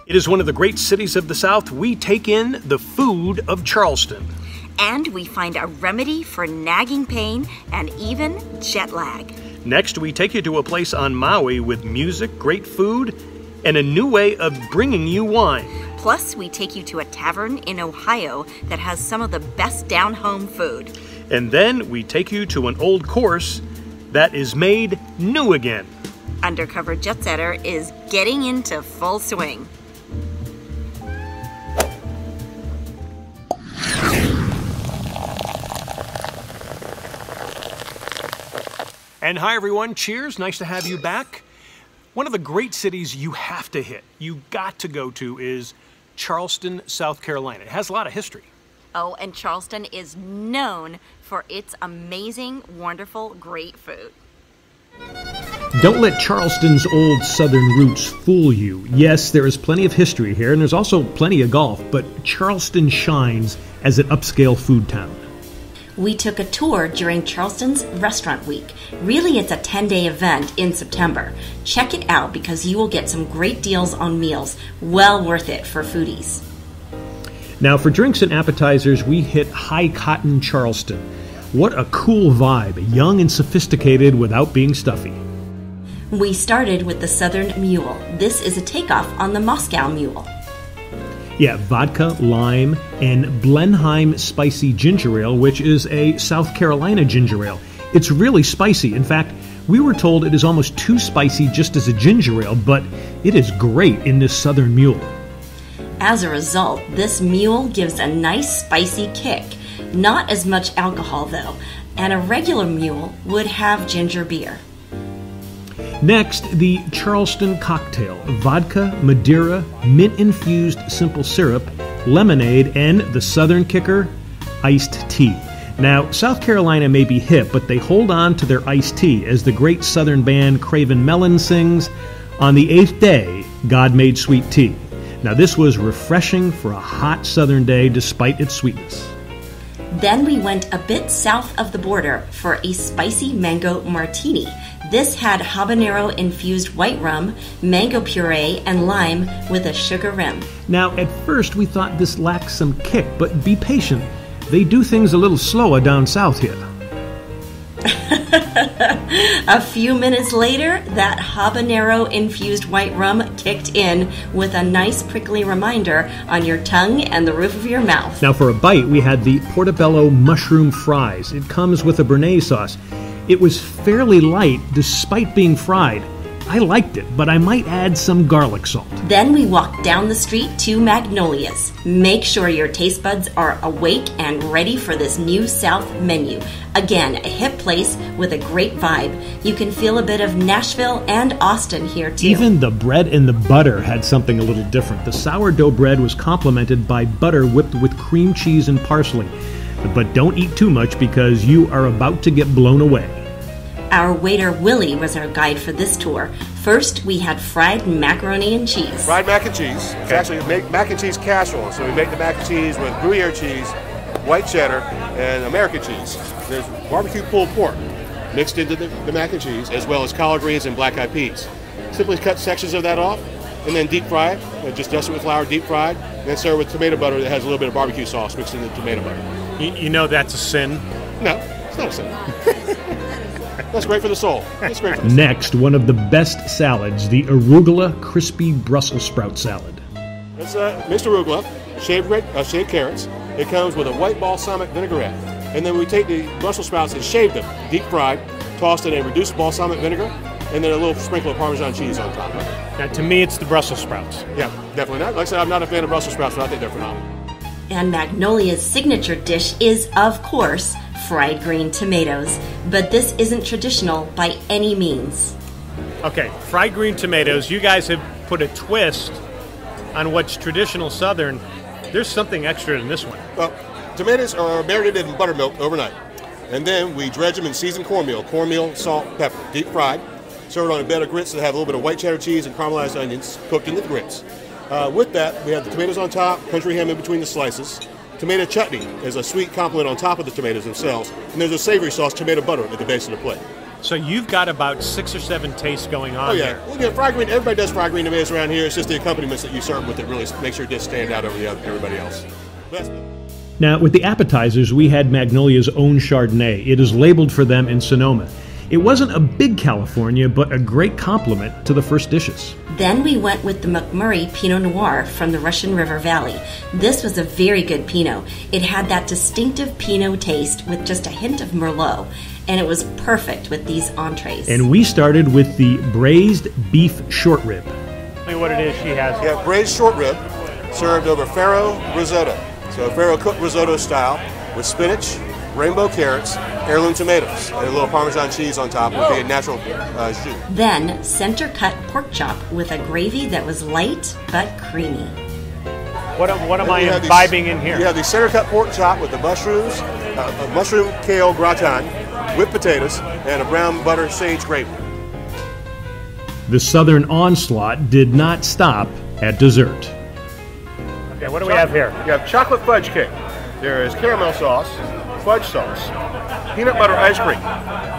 It is one of the great cities of the South. We take in the food of Charleston. And we find a remedy for nagging pain and even jet lag. Next, we take you to a place on Maui with music, great food, and a new way of bringing you wine. Plus, we take you to a tavern in Ohio that has some of the best down-home food. And then we take you to an old course that is made new again. Undercover Jetsetter is getting into full swing. And hi everyone, cheers, nice to have you back. One of the great cities you have to hit, you got to go to is Charleston, South Carolina. It has a lot of history. Oh, and Charleston is known for its amazing, wonderful, great food. Don't let Charleston's old southern roots fool you. Yes, there is plenty of history here, and there's also plenty of golf, but Charleston shines as an upscale food town. We took a tour during Charleston's Restaurant Week. Really, it's a 10-day event in September. Check it out because you will get some great deals on meals. Well worth it for foodies. Now, for drinks and appetizers, we hit High Cotton Charleston. What a cool vibe, young and sophisticated without being stuffy. We started with the Southern Mule. This is a takeoff on the Moscow Mule. Yeah, vodka, lime, and Blenheim spicy ginger ale, which is a South Carolina ginger ale. It's really spicy. In fact, we were told it is almost too spicy just as a ginger ale, but it is great in this Southern Mule. As a result, this mule gives a nice spicy kick. Not as much alcohol, though, and a regular mule would have ginger beer. Next, the Charleston cocktail: vodka, Madeira, mint-infused simple syrup, lemonade, and the southern kicker, iced tea. Now, South Carolina may be hip, but they hold on to their iced tea, as the great southern band Craven Melon sings, "On the 8th day, God made sweet tea." Now, this was refreshing for a hot southern day despite its sweetness. Then we went a bit south of the border for a spicy mango martini. This had habanero-infused white rum, mango puree, and lime with a sugar rim. Now, at first we thought this lacked some kick, but be patient. They do things a little slower down south here. A few minutes later, that habanero-infused white rum kicked in with a nice prickly reminder on your tongue and the roof of your mouth. Now, for a bite, we had the Portobello mushroom fries. It comes with a béarnaise sauce. It was fairly light despite being fried. I liked it, but I might add some garlic salt. Then we walked down the street to Magnolia's. Make sure your taste buds are awake and ready for this new South menu. Again, a hip place with a great vibe. You can feel a bit of Nashville and Austin here too. Even the bread and the butter had something a little different. The sourdough bread was complemented by butter whipped with cream cheese and parsley. But don't eat too much because you are about to get blown away. Our waiter Willie was our guide for this tour. First, we had fried macaroni and cheese. Fried mac and cheese. It's actually mac and cheese casserole. So we make the mac and cheese with Gruyere cheese, white cheddar, and American cheese. There's barbecue pulled pork mixed into the mac and cheese, as well as collard greens and black-eyed peas. Simply cut sections of that off, and then deep fry it. Just dust it with flour, deep fried, and then serve with tomato butter that has a little bit of barbecue sauce mixed in the tomato butter. You know that's a sin? No, it's not a sin. That's great for the soul. That's great for the soul. Next, one of the best salads, the arugula crispy Brussels sprout salad. It's mixed arugula, shaved carrots. It comes with a white balsamic vinaigrette. And then we take the Brussels sprouts and shave them, deep fried, tossed in a reduced balsamic vinegar, and then a little sprinkle of Parmesan cheese on top of it. Now, to me, it's the Brussels sprouts. Yeah, definitely not. Like I said, I'm not a fan of Brussels sprouts, but I think they're phenomenal. And Magnolia's signature dish is, of course, fried green tomatoes. But this isn't traditional by any means. Okay, fried green tomatoes. You guys have put a twist on what's traditional Southern. There's something extra in this one. Well, tomatoes are marinated in buttermilk overnight. And then we dredge them in seasoned cornmeal, salt, pepper, deep fried. Served on a bed of grits that have a little bit of white cheddar cheese and caramelized onions cooked into the grits. With that, we have the tomatoes on top, country ham in between the slices. Tomato chutney is a sweet complement on top of the tomatoes themselves. And there's a savory sauce, tomato butter, at the base of the plate. So you've got about 6 or 7 tastes going on Oh yeah, there. well, fried green. Everybody does fried green tomatoes around here. It's just the accompaniments that you serve with that really makes your dish stand out over everybody else. Now, with the appetizers, we had Magnolia's own Chardonnay. It is labeled for them in Sonoma. It wasn't a big California, but a great compliment to the first dishes. Then we went with the McMurray Pinot Noir from the Russian River Valley. This was a very good Pinot. It had that distinctive Pinot taste with just a hint of Merlot, and it was perfect with these entrees. And we started with the braised beef short rib. Tell me what it is she has. You have braised short rib served over farro risotto. So farro cooked risotto style with spinach, rainbow carrots, heirloom tomatoes, and a little Parmesan cheese on top with a natural jus. Then center-cut pork chop with a gravy that was light but creamy. What am I imbibing in here? You have the center-cut pork chop with the mushrooms, a mushroom kale gratin, with potatoes, and a brown butter sage gravy. The Southern onslaught did not stop at dessert. Okay, what do we have here? You have chocolate fudge cake. There is caramel sauce, fudge sauce, peanut butter ice cream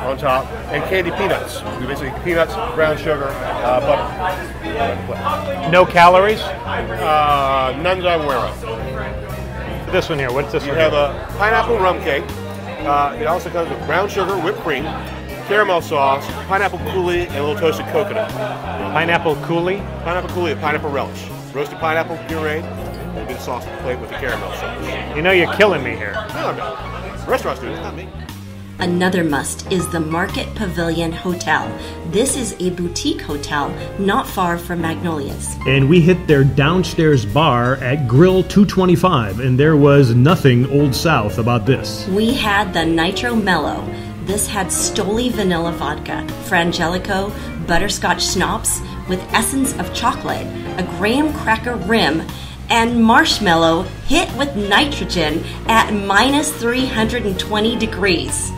on top, and candy peanuts. Basically peanuts, brown sugar, butter. No calories? None that I'm aware of. This one here, what's this You one? have a pineapple rum cake. It also comes with brown sugar, whipped cream, caramel sauce, pineapple coulis, and a little toasted coconut. Pineapple coulis? Pineapple coulis, a pineapple relish. Roasted pineapple puree, and a bit of sauce to plate with the caramel sauce. You know you're killing me here. No, no. Restaurants do it, not me. Another must is the Market Pavilion Hotel. This is a boutique hotel not far from Magnolia's. And we hit their downstairs bar at Grill 225, and there was nothing Old South about this. We had the Nitro Mellow. This had Stoli vanilla vodka, Frangelico, butterscotch schnapps with essence of chocolate, a graham cracker rim, and marshmallow hit with nitrogen at minus 320 degrees.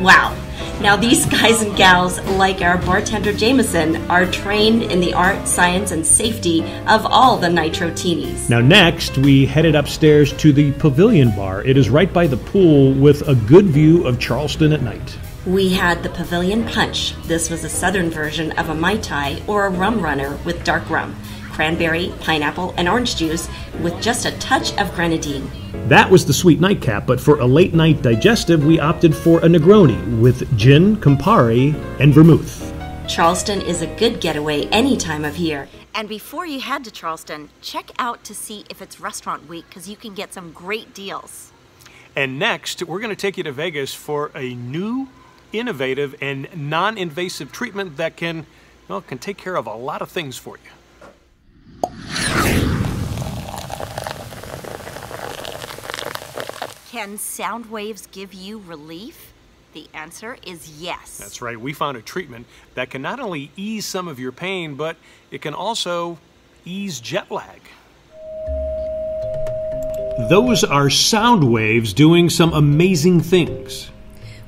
Wow. Now these guys and gals, like our bartender Jameson, are trained in the art, science, and safety of all the nitro teenies. Now next, we headed upstairs to the Pavilion Bar. It is right by the pool with a good view of Charleston at night. We had the Pavilion Punch. This was a southern version of a Mai Tai or a rum runner with dark rum, cranberry, pineapple, and orange juice with just a touch of grenadine. That was the sweet nightcap, but for a late night digestive, we opted for a Negroni with gin, Campari, and vermouth. Charleston is a good getaway any time of year. And before you head to Charleston, check out to see if it's restaurant week because you can get some great deals. And next, we're going to take you to Vegas for a new, innovative, and non-invasive treatment that can take care of a lot of things for you. Can sound waves give you relief? The answer is yes. That's right. We found a treatment that can not only ease some of your pain, but it can also ease jet lag. Those are sound waves doing some amazing things.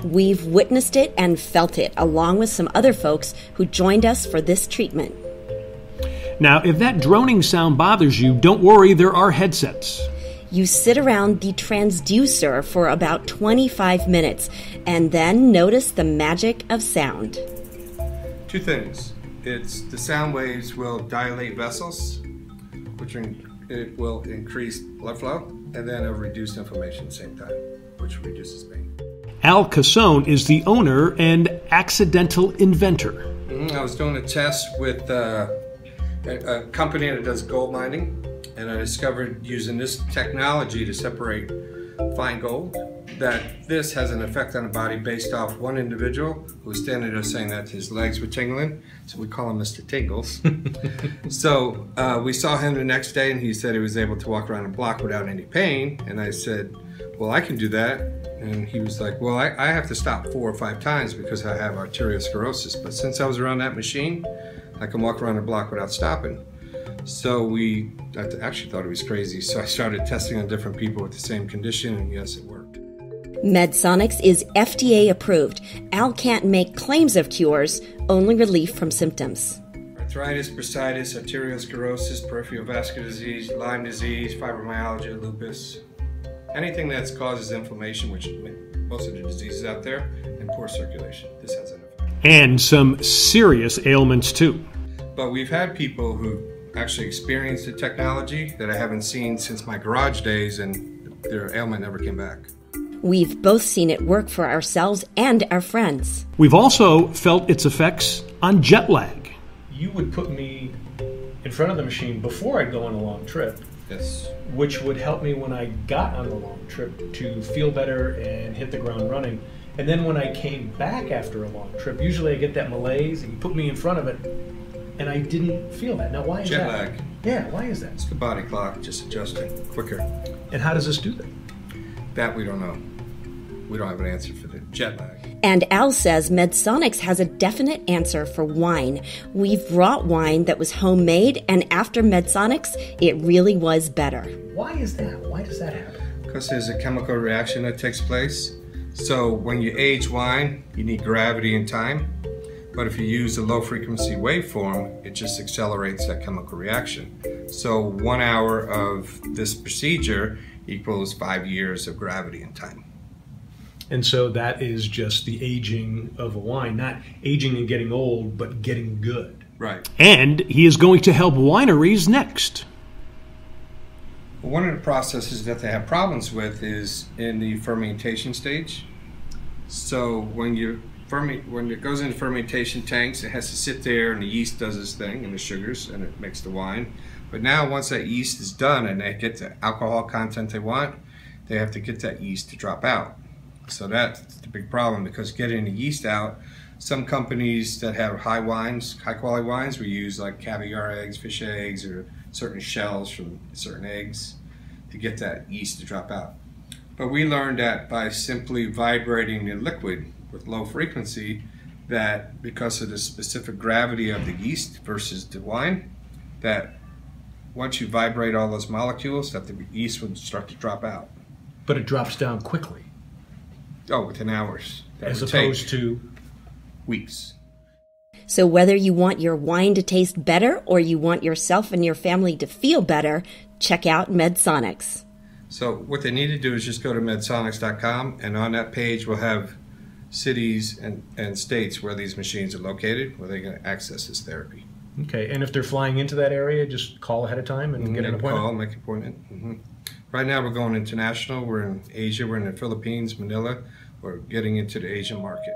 We've witnessed it and felt it, along with some other folks who joined us for this treatment. Now, if that droning sound bothers you, don't worry, there are headsets. You sit around the transducer for about 25 minutes and then notice the magic of sound. Two things. The sound waves will dilate vessels, which it will increase blood flow, and then it'll reduce inflammation at the same time, which reduces pain. Al Casone is the owner and accidental inventor. I was doing a test with a company that does gold mining, and I discovered using this technology to separate fine gold that this has an effect on the body based off one individual who was standing there saying that his legs were tingling, so we call him Mr. Tingles. So we saw him the next day and he said he was able to walk around a block without any pain, and I said, well, I can do that. And he was like, well, I have to stop 4 or 5 times because I have arteriosclerosis, but since I was around that machine, I can walk around a block without stopping. So I actually thought it was crazy, so I started testing on different people with the same condition, and yes, it worked. Medsonix is FDA approved. Al can't make claims of cures, only relief from symptoms. Arthritis, bursitis, arteriosclerosis, peripheral vascular disease, Lyme disease, fibromyalgia, lupus, anything that causes inflammation, which most of the diseases out there, and poor circulation. This has an effect. And some serious ailments, too. But we've had people who actually experienced the technology that I haven't seen since my garage days, and their ailment never came back. We've both seen it work for ourselves and our friends. We've also felt its effects on jet lag. You would put me in front of the machine before I'd go on a long trip, Yes. which would help me when I got on the long trip to feel better and hit the ground running. And then when I came back after a long trip, usually I get that malaise, and you put me in front of it, and I didn't feel that. Now, why is that? Jet lag. Yeah, why is that? It's the body clock just adjusting quicker. And how does this do that? That we don't know. We don't have an answer for the jet lag. And Al says Medsonix has a definite answer for wine. We've brought wine that was homemade, and after Medsonix, it really was better. Why is that? Why does that happen? Because there's a chemical reaction that takes place. So when you age wine, you need gravity and time. But if you use a low frequency waveform, it just accelerates that chemical reaction. So 1 hour of this procedure equals 5 years of gravity and time. And so that is just the aging of a wine, not aging and getting old, but getting good. Right. And he is going to help wineries next. One of the processes that they have problems with is in the fermentation stage. So when it goes into fermentation tanks, it has to sit there, and the yeast does its thing, and the sugars, and it makes the wine. But now once that yeast is done and they get the alcohol content they want, they have to get that yeast to drop out. So that's the big problem, because getting the yeast out, some companies that have high quality wines, we use like caviar eggs, fish eggs, or certain shells from certain eggs to get that yeast to drop out. But we learned that by simply vibrating the liquid with low frequency, that because of the specific gravity of the yeast versus the wine, that once you vibrate all those molecules, that the yeast would start to drop out. But it drops down quickly. Oh, within hours. That As would opposed take to weeks. So whether you want your wine to taste better or you want yourself and your family to feel better, check out Medsonix. So what they need to do is just go to medsonix.com, and on that page we'll have cities and states where these machines are located, where they can access this therapy. Okay, and if they're flying into that area, just call ahead of time and get an appointment? Call, make an appointment. Right now we're going international. We're in Asia. We're in the Philippines, Manila. We're getting into the Asian market.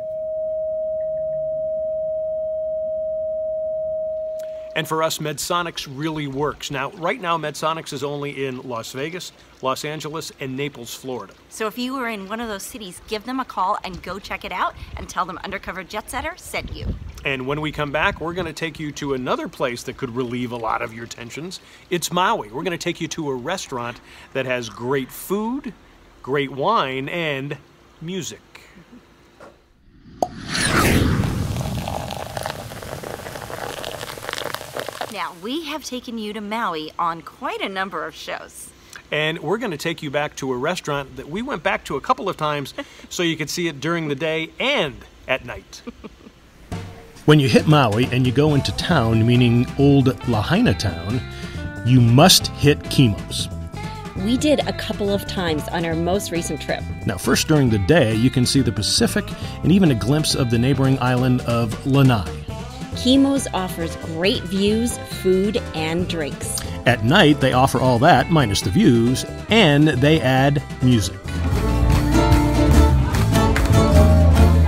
And for us, Medsonix really works. Now, right now, Medsonix is only in Las Vegas, Los Angeles, and Naples, Florida. So if you were in one of those cities, give them a call and go check it out and tell them Undercover Jetsetter sent you. And when we come back, we're going to take you to another place that could relieve a lot of your tensions. It's Maui. We're going to take you to a restaurant that has great food, great wine, and music. Now, we have taken you to Maui on quite a number of shows. And we're going to take you back to a restaurant that we went back to a couple of times so you could see it during the day and at night. When you hit Maui and you go into town, meaning old Lahaina town, you must hit Kimo's. We did a couple of times on our most recent trip. Now, first during the day, you can see the Pacific and even a glimpse of the neighboring island of Lanai. Kimo's offers great views, food, and drinks. At night, they offer all that, minus the views, and they add music.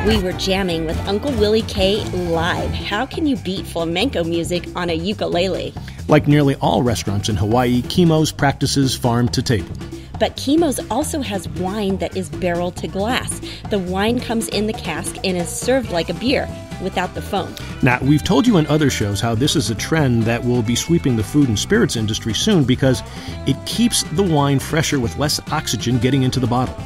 We were jamming with Uncle Willie K live. How can you beat flamenco music on a ukulele? Like nearly all restaurants in Hawaii, Kimo's practices farm to table. But Kimo's also has wine that is barrel to glass. The wine comes in the cask and is served like a beer, without the foam. Now, we've told you in other shows how this is a trend that will be sweeping the food and spirits industry soon because it keeps the wine fresher with less oxygen getting into the bottle.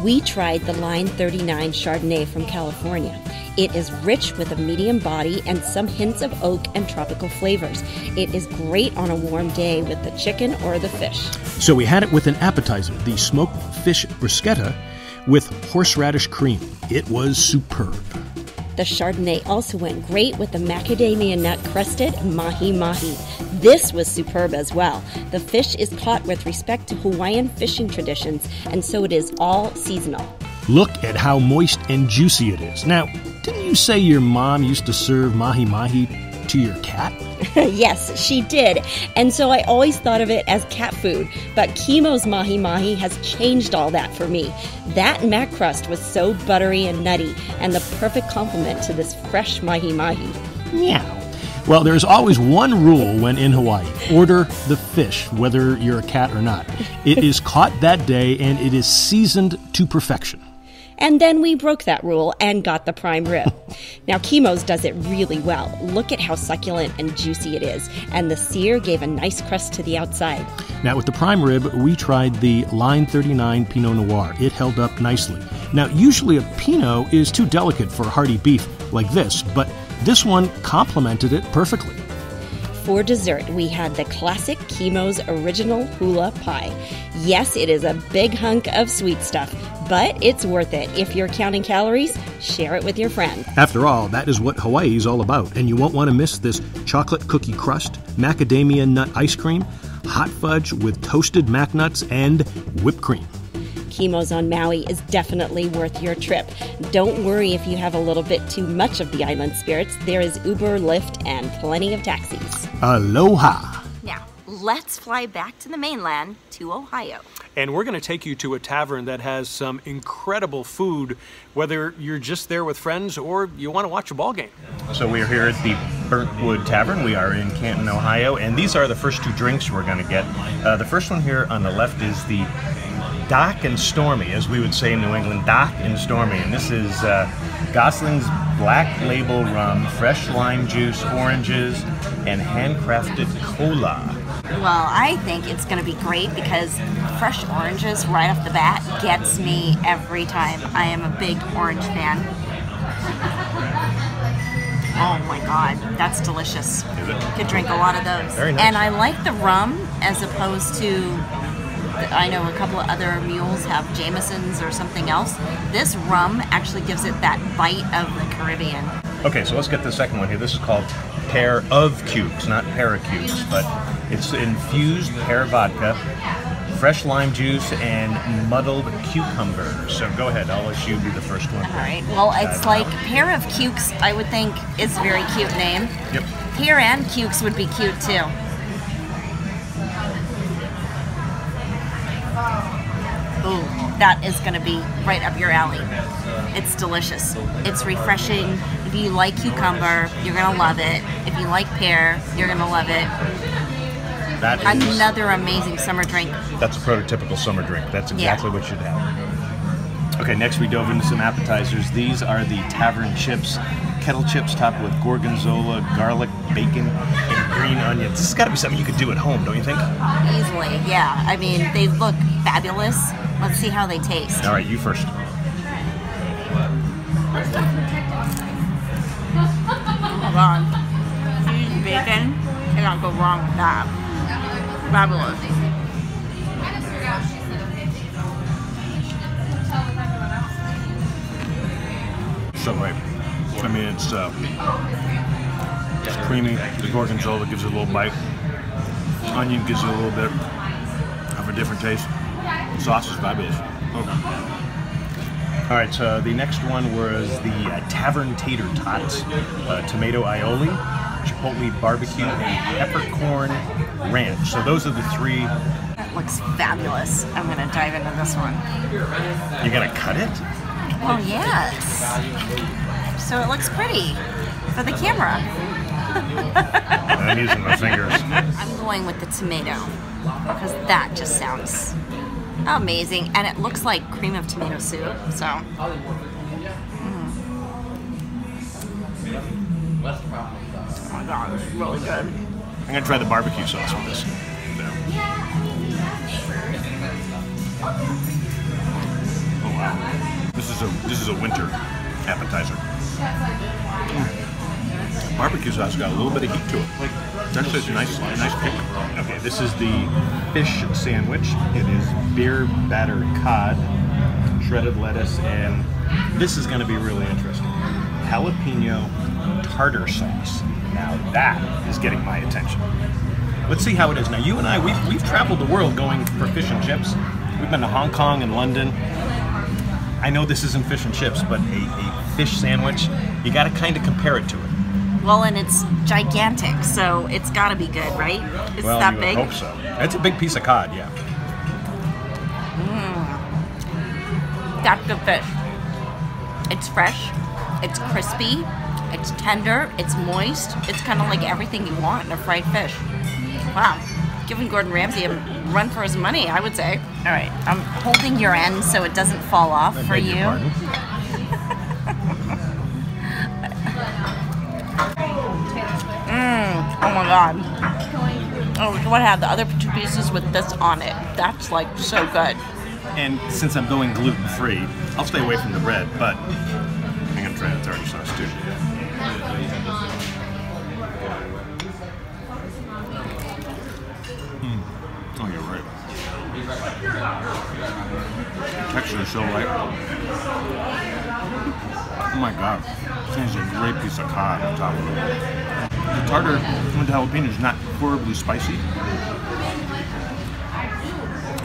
We tried the Line 39 Chardonnay from California. It is rich with a medium body and some hints of oak and tropical flavors. It is great on a warm day with the chicken or the fish. So we had it with an appetizer, the smoked fish bruschetta with horseradish cream. It was superb. The Chardonnay also went great with the macadamia nut crusted mahi-mahi. This was superb as well. The fish is caught with respect to Hawaiian fishing traditions, and so it is all seasonal. Look at how moist and juicy it is. Now, didn't you say your mom used to serve mahi-mahi to your cat? Yes, she did. And so I always thought of it as cat food. But Kimo's mahi-mahi has changed all that for me. That mac crust was so buttery and nutty, and the perfect complement to this fresh mahi-mahi. Meow. Well, there's always one rule when in Hawaii. Order the fish, whether you're a cat or not. It is caught that day, and it is seasoned to perfection. And then we broke that rule and got the prime rib. Now, Kimo's does it really well. Look at how succulent and juicy it is. And the sear gave a nice crust to the outside. Now, with the prime rib, we tried the Line 39 Pinot Noir. It held up nicely. Now, usually a Pinot is too delicate for hearty beef like this, but this one complemented it perfectly. For dessert, we had the classic Kimo's original hula pie. Yes, it is a big hunk of sweet stuff, but it's worth it. If you're counting calories, share it with your friend. After all, that is what Hawaii is all about, and you won't want to miss this chocolate cookie crust, macadamia nut ice cream, hot fudge with toasted mac nuts, and whipped cream. Kimo's on Maui is definitely worth your trip. Don't worry if you have a little bit too much of the island spirits. There is Uber, Lyft, and plenty of taxis. Aloha! Now, let's fly back to the mainland, to Ohio. And we're going to take you to a tavern that has some incredible food, whether you're just there with friends or you want to watch a ball game. So we are here at the Burnt Wood Tavern. We are in Canton, Ohio, and these are the first two drinks we're going to get. The first one here on the left is the Doc and Stormy, as we would say in New England, Doc and Stormy. And this is Gosling's Black Label Rum, fresh lime juice, oranges, and handcrafted cola. Well, I think it's going to be great because fresh oranges right off the bat gets me every time. I am a big orange fan. Oh my God, that's delicious. Is it? Could drink a lot of those. Very nice. And I like the rum as opposed to, I know a couple of other mules have Jameson's or something else. This rum actually gives it that bite of the Caribbean. Okay, so let's get the second one here. This is called Pear of Cubes, not Paracubes, but it's infused pear vodka, fresh lime juice, and muddled cucumber. So go ahead, I'll let you be the first one. All right, well, it's like Pear of Cukes, I would think is a very cute name. Yep. Pear and Cukes would be cute too. Ooh, that is going to be right up your alley. It's delicious. It's refreshing. If you like cucumber, you're going to love it. If you like pear, you're going to love it. That is another amazing summer drink. That's a prototypical summer drink. That's exactly what you should have. Okay, next we dove into some appetizers. These are the Tavern chips. Kettle chips topped with gorgonzola, garlic, bacon, and green onions. This has got to be something you could do at home, don't you think? Easily, yeah. I mean, they look fabulous. Let's see how they taste. All right, you first. Hold on. Cheese and bacon. Cannot go wrong with that. Fabulous. So great. I mean, it's creamy. The gorgonzola gives it a little bite. Onion gives it a little bit of a different taste. The sauce is fabulous. All right, so the next one was the Tavern Tater Tots, tomato aioli, chipotle barbecue, and peppercorn ranch. So those are the three. That looks fabulous. I'm going to dive into this one. You're going to cut it? Oh, yes. So it looks pretty for the camera. I'm using my fingers. I'm going with the tomato because that just sounds amazing, and it looks like cream of tomato soup. So, oh my God, this is really good. I'm gonna try the barbecue sauce with this. Oh wow, this is a winter appetizer. Barbecue sauce got a little bit of heat to it. It's actually a nice kick. Okay, this is the fish sandwich. It is beer batter cod, shredded lettuce, and this is going to be really interesting. Jalapeno tartar sauce. Now that is getting my attention. Let's see how it is. Now you and I, we've traveled the world going for fish and chips. We've been to Hong Kong and London. I know this isn't fish and chips, but a fish sandwich, you got to kind of compare it to it. Well, and it's gigantic, so it's got to be good, right? It's Well, that you big. would hope so. It's a big piece of cod, yeah. That's good fish. It's fresh, it's crispy, it's tender, it's moist. It's kind of like everything you want in a fried fish. Wow. Giving Gordon Ramsay a run for his money, I would say. All right, I'm holding your end so it doesn't fall off for you. Oh my God. Oh, what had the other 2 pieces with this on it? That's like so good. And since I'm going gluten-free, I'll stay away from the bread, but I'm going to try the tartar sauce too. Oh, you're right. The texture is so light. Oh my God. This is a great piece of cod on top of it. The tartar with the jalapeno is not horribly spicy.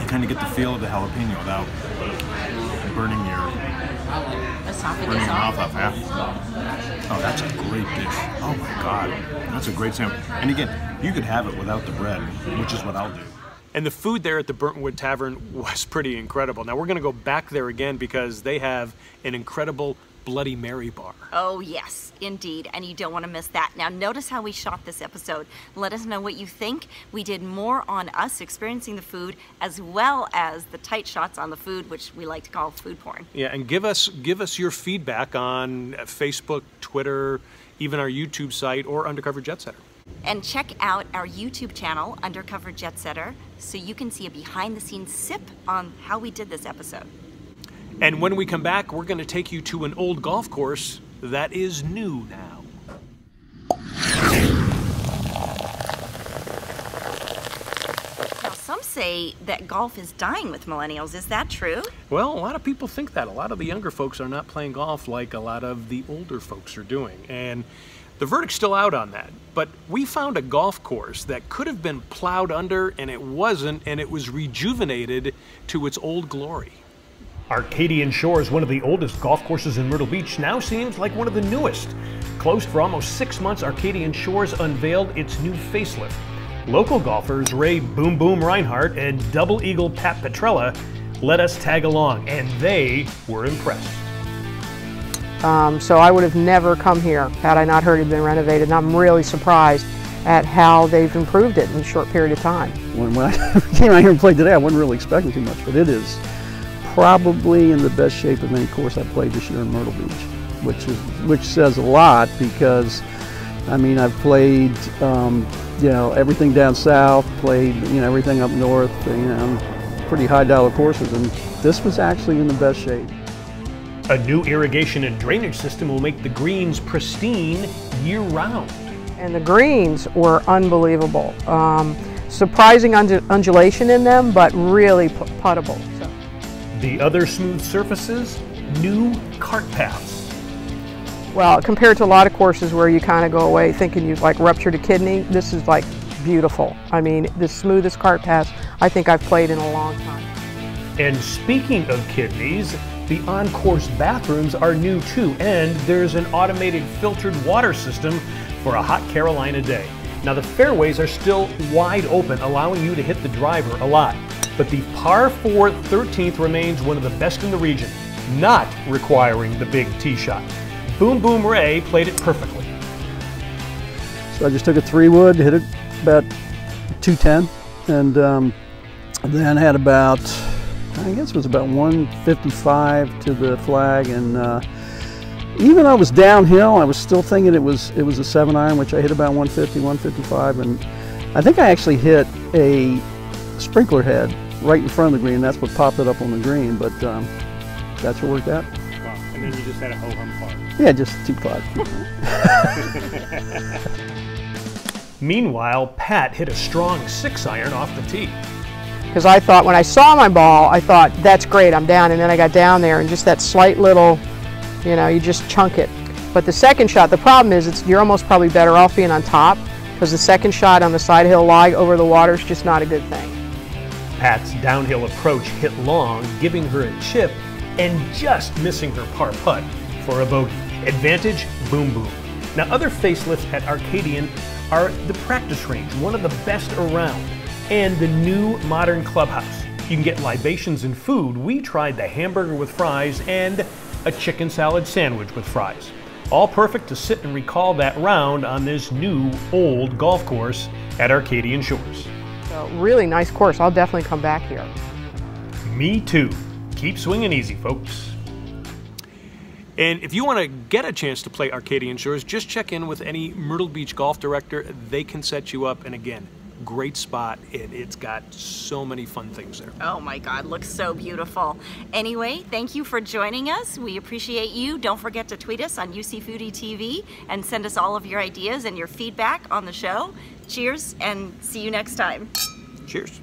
You kind of get the feel of the jalapeno without burning your mouth off. Yeah. Oh, that's a great dish. Oh my God. That's a great sandwich. And again, you could have it without the bread, which is what I'll do. And the food there at the Burntwood Tavern was pretty incredible. Now we're going to go back there again because they have an incredible Bloody Mary bar. Oh yes, indeed, and you don't want to miss that. Now notice how we shot this episode. Let us know what you think. We did more on us experiencing the food as well as the tight shots on the food, which we like to call food porn. Yeah, and give us your feedback on Facebook, Twitter, even our YouTube site or Undercover Jetsetter. And check out our YouTube channel, Undercover Jetsetter, so you can see a behind-the-scenes sip on how we did this episode. And when we come back, we're going to take you to an old golf course that is new now. Now, some say that golf is dying with millennials. Is that true? Well, a lot of people think that. A lot of the younger folks are not playing golf like a lot of the older folks are doing. And the verdict's still out on that. But we found a golf course that could have been plowed under, and it wasn't, and it was rejuvenated to its old glory. Arcadian Shores, one of the oldest golf courses in Myrtle Beach, now seems like one of the newest. Closed for almost 6 months, Arcadian Shores unveiled its new facelift. Local golfers Ray Boom Boom Reinhardt and Double Eagle Pat Petrella let us tag along, and they were impressed. So I would have never come here had I not heard it had been renovated, and I'm really surprised at how they've improved it in a short period of time. When I came out here and played today, I wasn't really expecting too much, but it is probably in the best shape of any course I played this year in Myrtle Beach, which says a lot, because I mean, I've played you know, everything down south, played, you know, everything up north, you know, pretty high dollar courses, and this was actually in the best shape. A new irrigation and drainage system will make the greens pristine year-round. And the greens were unbelievable. Surprising undulation in them, but really puttable. So. The other smooth surfaces, new cart paths. Well, compared to a lot of courses where you kind of go away thinking you've like ruptured a kidney, this is like beautiful. I mean, the smoothest cart paths I think I've played in a long time. And speaking of kidneys, the on-course bathrooms are new too, and there's an automated filtered water system for a hot Carolina day. Now the fairways are still wide open, allowing you to hit the driver a lot. But the par 4 13th remains one of the best in the region, not requiring the big tee shot. Boom Boom Ray played it perfectly. So I just took a 3-wood, hit it about 210, and then had about, I guess it was about 155 to the flag, and even though I was downhill, I was still thinking it was a 7-iron, which I hit about 150, 155, and I think I actually hit a sprinkler head right in front of the green. That's what popped it up on the green, but that's what worked out. Wow, and then you just had a ho-hum par. Yeah, just 2 putts. Meanwhile, Pat hit a strong 6-iron off the tee. Because I thought, when I saw my ball, I thought, that's great, I'm down. And then I got down there and just that slight little, you know, you just chunk it. But the second shot, the problem is you're almost probably better off being on top, because the second shot on the side hill lie over the water is just not a good thing. Pat's downhill approach hit long, giving her a chip, and just missing her par putt for a bogey. Advantage, boom boom. Now other facelifts at Arcadian are the practice range, one of the best around, and the new modern clubhouse. You can get libations and food. We tried the hamburger with fries and a chicken salad sandwich with fries. All perfect to sit and recall that round on this new old golf course at Arcadian Shores. So really nice course. I'll definitely come back here. Me too. Keep swinging easy, folks. And if you want to get a chance to play Arcadian Shores, just check in with any Myrtle Beach golf director. They can set you up. And again, great spot. It's got so many fun things there. Oh my God, looks so beautiful. Anyway, thank you for joining us. We appreciate you. Don't forget to tweet us on UC Foodie TV and send us all of your ideas and your feedback on the show. Cheers and see you next time. Cheers.